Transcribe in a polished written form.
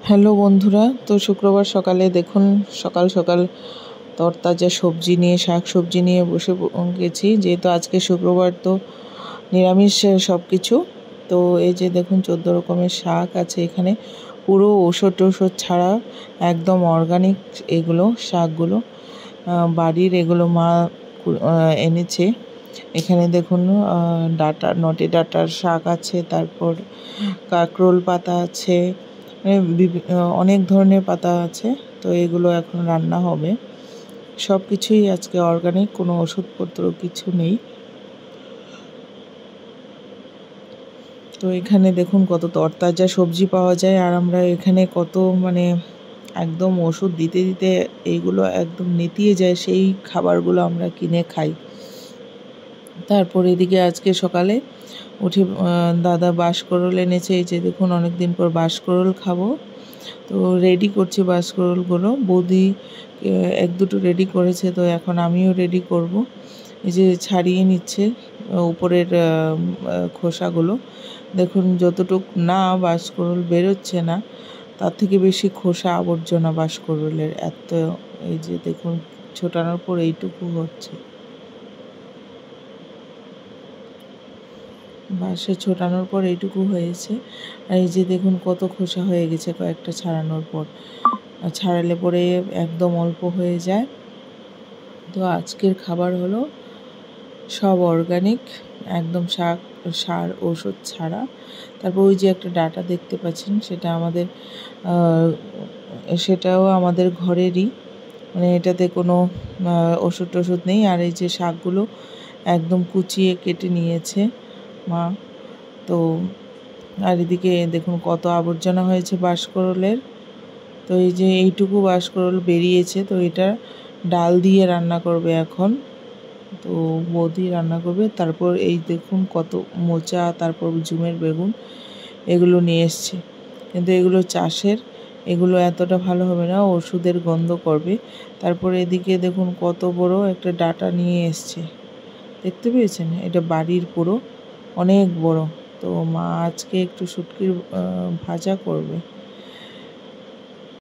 Hello বন্ধুরা, তো শুক্রবার সকালে দেখুন সকাল সকাল তরতাজা সবজি নিয়ে শাক সবজি নিয়ে বসে গেছি। যেহেতু আজকে শুক্রবার তো নিরামিষ সব কিছু। তো এই যে দেখুন 14 রকমের শাক আছে এখানে, পুরো ওষুধ টোষুধ ছাড়া একদম অর্গানিক এগুলো শাকগুলো, বাড়ির এগুলো মা এনেছে। এখানে দেখুন ডাঁটা নটে ডাঁটার শাক আছে, তারপর কাঁকরোল পাতা আছে, অনেক ধরনের পাতা আছে। তো এগুলো এখন রান্না হবে। সব কিছুই আজকে অর্গানিক, কোনো ওষুধপত্র কিছু নেই। তো এখানে দেখুন কত তরতাজা সবজি পাওয়া যায়, আর আমরা এখানে কত একদম ওষুধ দিতে দিতে এইগুলো একদম নেতিয়ে যায়, সেই খাবারগুলো আমরা কিনে খাই। তারপর এদিকে আজকে সকালে উঠে দাদা বাঁশকরল এনেছে। এই যে দেখুন অনেকদিন পর বাঁশকরল খাবো, তো রেডি করছি বাঁশকরলগুলো। বৌদি এক দুটো রেডি করেছে, তো এখন আমিও রেডি করব। এই যে ছাড়িয়ে নিচ্ছে উপরের খোসাগুলো। দেখুন যতটুক না বাঁশকরল বেরোচ্ছে না, তার থেকে বেশি খোসা আবর্জনা বাঁশকরলের এত। এই যে দেখুন ছোটানোর পর এইটুকু হচ্ছে, বাঁশে ছোটানোর পর এইটুকু হয়েছে। আর এই যে দেখুন কত খোসা হয়ে গেছে কয়েকটা ছাড়ানোর পর। ছাড়ালে পরে একদম অল্প হয়ে যায়। তো আজকের খাবার হলো সব অর্গানিক, একদম সার ওষুধ ছাড়া। তারপর ওই যে একটা ডাঁটা দেখতে পাচ্ছেন, সেটাও আমাদের ঘরেরই, এটাতে কোনো ওষুধ টষুধ নেই। আর এই যে শাকগুলো একদম কুচিয়ে কেটে নিয়েছে মা। তো আর এদিকে দেখুন কত আবর্জনা হয়েছে বাঁশকরলের। তো এই যে এইটুকু বাঁশকরল বেরিয়েছে, তো এটা ডাল দিয়ে রান্না করবে এখন। তো বৌদি রান্না করবে। তারপর এই দেখুন কত মোচা, তারপর ঝুমের বেগুন এগুলো নিয়ে এসছে, কিন্তু এগুলো চাষের, এগুলো এতটা ভালো হবে না, ওষুধের গন্ধ করবে। তারপর এদিকে দেখুন কত বড় একটা ডাঁটা নিয়ে এসছে, দেখতে পেয়েছেন? এটা বাড়ির পুরো অনেক বড়। তো মা আজকে একটু শুটকির ভাজা করবে।